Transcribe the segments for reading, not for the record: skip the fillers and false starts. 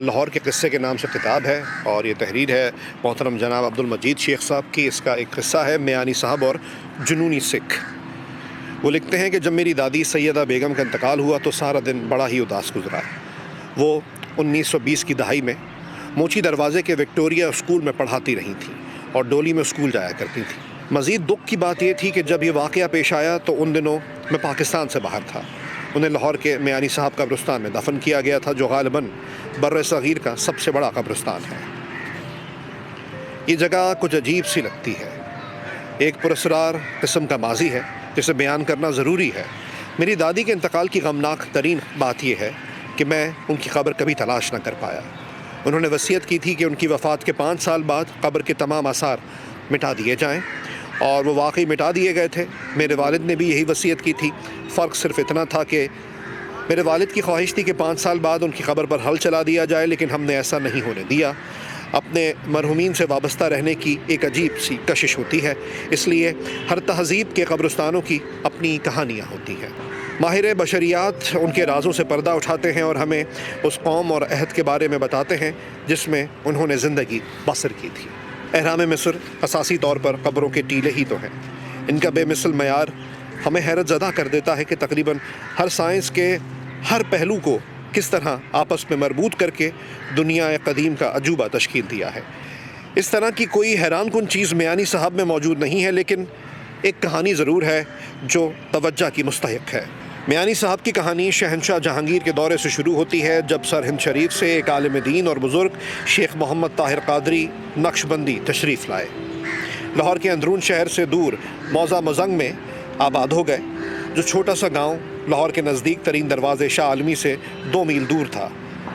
لاہور کے قصے کے نام سے کتاب ہے اور یہ تحریر ہے محترم جناب عبدالمجید شیخ صاحب کی۔ اس کا ایک قصہ ہے میانی صاحب اور جنونی سکھ۔ وہ لکھتے ہیں کہ جب میری دادی سیدہ بیگم کا انتقال ہوا تو سارا دن بڑا ہی اداس گزرا۔ وہ 1920 کی دہائی میں موچی دروازے کے وکٹوریا اسکول میں پڑھاتی رہی تھیں اور ڈولی میں اسکول جایا کرتی تھیں۔ مزید دکھ کی بات یہ تھی کہ جب یہ واقعہ پیش آیا تو ان دنوں میں پاکستان سے باہر تھا۔ انہیں لاہور کے میانی صاحب قبرستان میں دفن کیا گیا تھا، جو غالباً بر صغیر کا سب سے بڑا قبرستان ہے۔ یہ جگہ کچھ عجیب سی لگتی ہے، ایک پراسرار قسم کا ماضی ہے جسے بیان کرنا ضروری ہے۔ میری دادی کے انتقال کی غمناک ترین بات یہ ہے کہ میں ان کی قبر کبھی تلاش نہ کر پایا۔ انہوں نے وصیت کی تھی کہ ان کی وفات کے 5 سال بعد قبر کے تمام آثار مٹا دیے جائیں، اور وہ واقعی مٹا دیے گئے تھے۔ میرے والد نے بھی یہی وصیت کی تھی، فرق صرف اتنا تھا کہ میرے والد کی خواہش تھی کہ 5 سال بعد ان کی قبر پر ہل چلا دیا جائے، لیکن ہم نے ایسا نہیں ہونے دیا۔ اپنے مرحومین سے وابستہ رہنے کی ایک عجیب سی کشش ہوتی ہے، اس لیے ہر تہذیب کے قبرستانوں کی اپنی کہانیاں ہوتی ہیں۔ ماہر بشریات ان کے رازوں سے پردہ اٹھاتے ہیں اور ہمیں اس قوم اور عہد کے بارے میں بتاتے ہیں جس میں انہوں نے زندگی بسر کی تھی۔ احرام مصر اساسی طور پر قبروں کے ٹیلے ہی تو ہیں۔ ان کا بے مثل معیار ہمیں حیرت زدہ کر دیتا ہے کہ تقریباً ہر سائنس کے ہر پہلو کو کس طرح آپس میں مربوط کر کے دنیا قدیم کا عجوبہ تشکیل دیا ہے۔ اس طرح کی کوئی حیران کن چیز میانی صاحب میں موجود نہیں ہے، لیکن ایک کہانی ضرور ہے جو توجہ کی مستحق ہے۔ میانی صاحب کی کہانی شہنشاہ جہانگیر کے دورے سے شروع ہوتی ہے، جب سرہند شریف سے ایک عالم دین اور بزرگ شیخ محمد طاہر قادری نقشبندی تشریف لائے۔ لاہور کے اندرون شہر سے دور موضع مزنگ میں آباد ہو گئے، جو چھوٹا سا گاؤں لاہور کے نزدیک ترین دروازے شاہ عالمی سے 2 میل دور تھا۔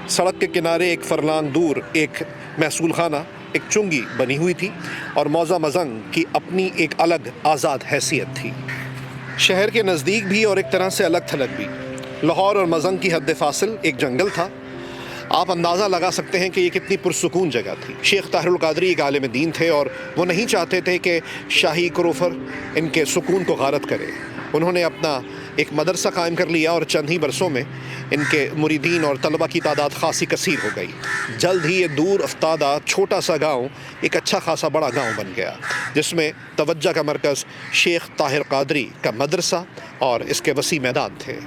سڑک کے کنارے ایک فرلانگ دور ایک محصول خانہ، ایک چنگی بنی ہوئی تھی، اور موضع مزنگ کی اپنی ایک الگ آزاد حیثیت تھی۔ شہر کے نزدیک بھی اور ایک طرح سے الگ تھلگ بھی۔ لاہور اور مزنگ کی حد فاصل ایک جنگل تھا۔ آپ اندازہ لگا سکتے ہیں کہ یہ کتنی پرسکون جگہ تھی۔ شیخ طاہر القادری ایک عالم دین تھے اور وہ نہیں چاہتے تھے کہ شاہی کروفر ان کے سکون کو غارت کرے۔ انہوں نے اپنا ایک مدرسہ قائم کر لیا اور چند ہی برسوں میں ان کے مریدین اور طلبہ کی تعداد خاصی کثیر ہو گئی۔ جلد ہی یہ دور افتادہ چھوٹا سا گاؤں ایک اچھا خاصا بڑا گاؤں بن گیا، جس میں توجہ کا مرکز شیخ طاہر قادری کا مدرسہ اور اس کے وسیع میدان تھے۔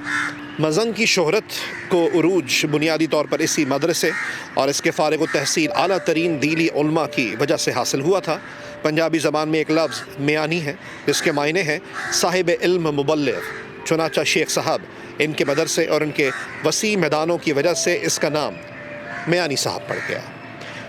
مزنگ کی شہرت کو عروج بنیادی طور پر اسی مدرسے اور اس کے فارغ التحصیل اعلیٰ ترین دیلی علماء کی وجہ سے حاصل ہوا تھا۔ پنجابی زبان میں ایک لفظ میانی ہے جس کے معنی ہیں صاحب علم مبلغ۔ چنانچہ شیخ صاحب ان کے مدرسے اور ان کے وسیع میدانوں کی وجہ سے اس کا نام میانی صاحب پڑ گیا۔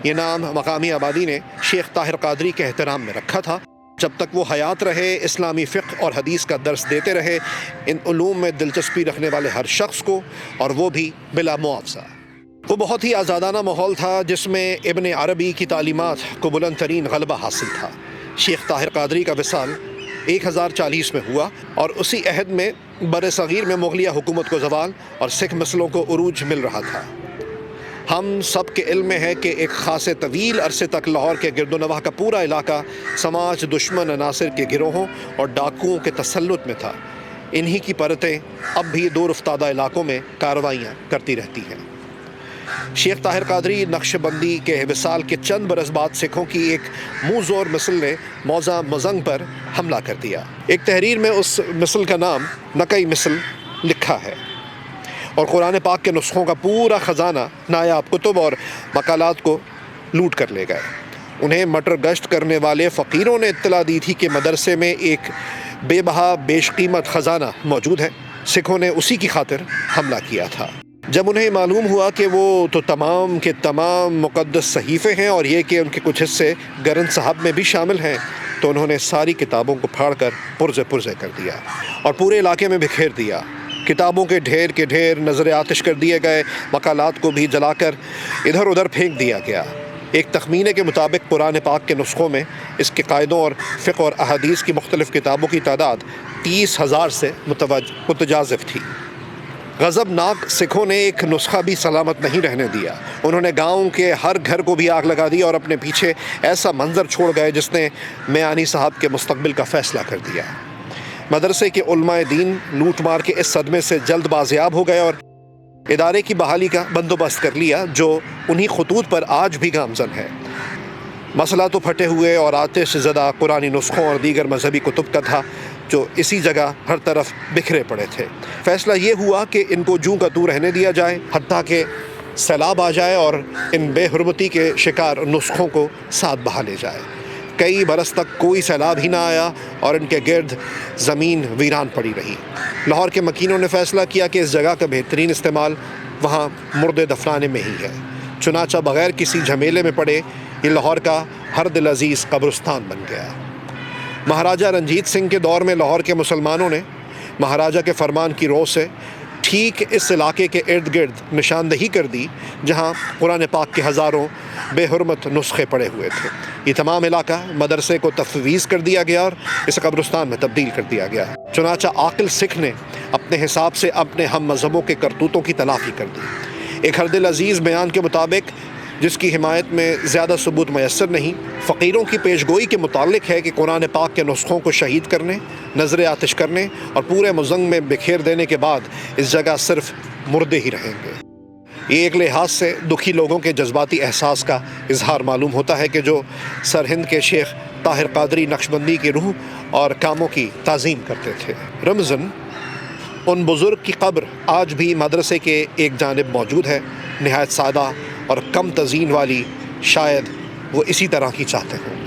یہ نام مقامی آبادی نے شیخ طاہر قادری کے احترام میں رکھا تھا۔ جب تک وہ حیات رہے، اسلامی فقہ اور حدیث کا درس دیتے رہے ان علوم میں دلچسپی رکھنے والے ہر شخص کو، اور وہ بھی بلا معاوضہ۔ وہ بہت ہی آزادانہ ماحول تھا جس میں ابن عربی کی تعلیمات کو بلند ترین غلبہ حاصل تھا۔ شیخ طاہر قادری کا وصال 1040 میں ہوا، اور اسی عہد میں بر صغیر میں مغلیہ حکومت کو زوال اور سکھ مسلوں کو عروج مل رہا تھا۔ ہم سب کے علم میں ہے کہ ایک خاصے طویل عرصے تک لاہور کے گرد و نواح کا پورا علاقہ سماج دشمن عناصر کے گروہوں اور ڈاکوؤں کے تسلط میں تھا۔ انہی کی پرتیں اب بھی دور افتادہ علاقوں میں کارروائیاں کرتی رہتی ہیں۔ شیخ طاہر قادری نقش بندی کے وصال کے چند برس بعد سکھوں کی ایک منہ زور مثل نے موضع مزنگ پر حملہ کر دیا۔ ایک تحریر میں اس مثل کا نام نقئی مثل لکھا ہے، اور قرآن پاک کے نسخوں کا پورا خزانہ نایاب کتب اور مقالات کو لوٹ کر لے گئے۔ انہیں مٹر گشت کرنے والے فقیروں نے اطلاع دی تھی کہ مدرسے میں ایک بے بہا بیش قیمت خزانہ موجود ہے۔ سکھوں نے اسی کی خاطر حملہ کیا تھا۔ جب انہیں معلوم ہوا کہ وہ تو تمام کے تمام مقدس صحیفے ہیں اور یہ کہ ان کے کچھ حصے گرن صاحب میں بھی شامل ہیں، تو انہوں نے ساری کتابوں کو پھاڑ کر پرزے پرزے کر دیا اور پورے علاقے میں بکھیر دیا۔ کتابوں کے ڈھیر کے ڈھیر نظر آتش کر دیے گئے، مقالات کو بھی جلا کر ادھر ادھر پھینک دیا گیا۔ ایک تخمینے کے مطابق قرآن پاک کے نسخوں میں اس کے قاعدوں اور فقہ اور احادیث کی مختلف کتابوں کی تعداد 30,000 سے متجاوز تھی۔ غضب ناک سکھوں نے ایک نسخہ بھی سلامت نہیں رہنے دیا۔ انہوں نے گاؤں کے ہر گھر کو بھی آگ لگا دی اور اپنے پیچھے ایسا منظر چھوڑ گئے جس نے میانی صاحب کے مستقبل کا فیصلہ کر دیا۔ مدرسے کے علماء دین لوٹ مار کے اس صدمے سے جلد بازیاب ہو گئے اور ادارے کی بحالی کا بندوبست کر لیا جو انہی خطوط پر آج بھی گامزن ہے۔ مسئلہ تو پھٹے ہوئے اور آتش زدہ قرآنی نسخوں اور دیگر مذہبی کتب کا تھا جو اسی جگہ ہر طرف بکھرے پڑے تھے۔ فیصلہ یہ ہوا کہ ان کو جوں کا توں رہنے دیا جائے، حتیٰ کہ سیلاب آ جائے اور ان بے حرمتی کے شکار نسخوں کو ساتھ بہا لے جائے۔ کئی برس تک کوئی سیلاب ہی نہ آیا اور ان کے گرد زمین ویران پڑی رہی۔ لاہور کے مکینوں نے فیصلہ کیا کہ اس جگہ کا بہترین استعمال وہاں مردے دفنانے میں ہی ہے۔ چنانچہ بغیر کسی جھمیلے میں پڑے یہ لاہور کا ہر دل عزیز قبرستان بن گیا۔ مہاراجہ رنجیت سنگھ کے دور میں لاہور کے مسلمانوں نے مہاراجہ کے فرمان کی رو سے ٹھیک اس علاقے کے ارد گرد نشاندہی کر دی جہاں قرآن پاک کے ہزاروں بے حرمت نسخے پڑے ہوئے تھے۔ یہ تمام علاقہ مدرسے کو تفویض کر دیا گیا اور اسے قبرستان میں تبدیل کر دیا گیا۔ چنانچہ عاقل سکھ نے اپنے حساب سے اپنے ہم مذہبوں کے کرتوتوں کی تلافی کر دی۔ ایک ہر دل عزیز بیان کے مطابق، جس کی حمایت میں زیادہ ثبوت میسر نہیں، فقیروں کی پیشگوئی کے متعلق ہے کہ قرآن پاک کے نسخوں کو شہید کرنے، نظر آتش کرنے اور پورے مزنگ میں بکھیر دینے کے بعد اس جگہ صرف مردے ہی رہیں گے۔ یہ ایک لحاظ سے دکھی لوگوں کے جذباتی احساس کا اظہار معلوم ہوتا ہے کہ جو سرہند کے شیخ طاہر قادری نقشبندی کی روح اور کاموں کی تعظیم کرتے تھے۔ رمضان ان بزرگ کی قبر آج بھی مدرسے کے ایک جانب موجود ہے، نہایت سادہ اور کم تزئین والی، شاید وہ اسی طرح کی چاہتے ہوں۔